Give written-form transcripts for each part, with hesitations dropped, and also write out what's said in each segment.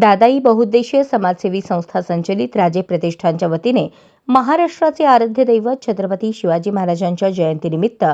दादाई बहुउद्देशीय समाजसेवी संस्था संचलित राजे प्रतिष्ठानच्या वतीने महाराष्ट्राचे आराध्य दैवत छत्रपती शिवाजी महाराजांच्या जयंतीनिमित्त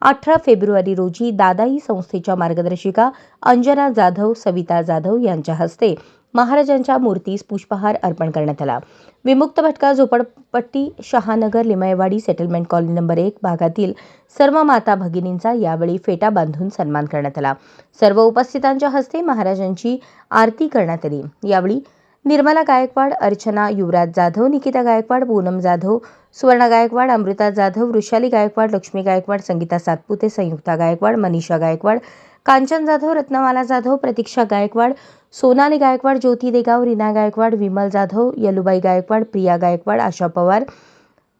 18 फेब्रुवारी रोजी दादाई संस्थेच्या मार्गदर्शिका अंजना जाधव, सविता जाधव यांच्या हस्ते महाराजांच्या मूर्तीस पुष्पहार अर्पण करण्यात आला। विमुक्त भटका झोपडपट्टी शहानगर लिमयवाडी सेटलमेंट कॉलनी नंबर 1 भागातील सर्व माता भगिनींचा यावेळी फेटा बांधून सन्मान करण्यात आला। सर्व उपस्थितांच्या हस्ते महाराजांची आरती करण्यात आली। यावेळी निर्मला गायकवाड, अर्चना युवराज जाधव, निकिता गायकवाड, पूनम जाधव, सुवर्णा गायकवाड, अमृता जाधव, वृषाली गायकवाड, लक्ष्मी गायकवाड, संगीता सातपुते, संयुक्ता गायकवाड, मनीषा गायकवाड, कांचन जाधव, रत्नमाला जाधव, प्रतीक्षा गायकवाड, सोनाली गायकवाड, ज्योती देगाव, रीना गायकवाड, विमल जाधव, यलुबाई गायकवाड, प्रिया गायकवाड, आशा पवार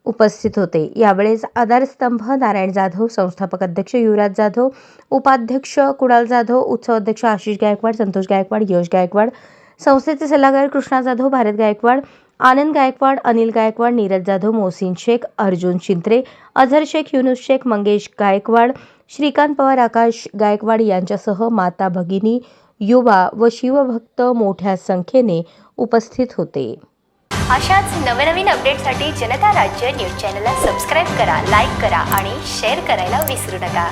उपस्थित होते। यावेळेस आधारस्तंभ नारायण जाधव, संस्थापक अध्यक्ष युवराज जाधव, उपाध्यक्ष कुणाल जाधव, उत्सव अध्यक्ष आशिष गायकवाड, संतोष गायकवाड, यश गायकवाड, संस्थेचे सल्लागार कृष्णा जाधव, भारत गायकवाड, आनंद गायकवाड, अनिल गायकवाड, नीरज जाधव, मोहसिन शेख, अर्जुन चिंत्रे, अझर शेख, युनुस शेख, मंगेश गायकवाड, श्रीकांत पवार, आकाश गायकवाड यांच्यासह माता भगिनी, युवा व शिवभक्त मोठ्या संख्येने उपस्थित होते। अशाच नवनवीन अपडेटसाठी जनता राज्य न्यूज चॅनलला सबस्क्राईब करा, लाईक करा आणि शेअर करायला विसरू नका।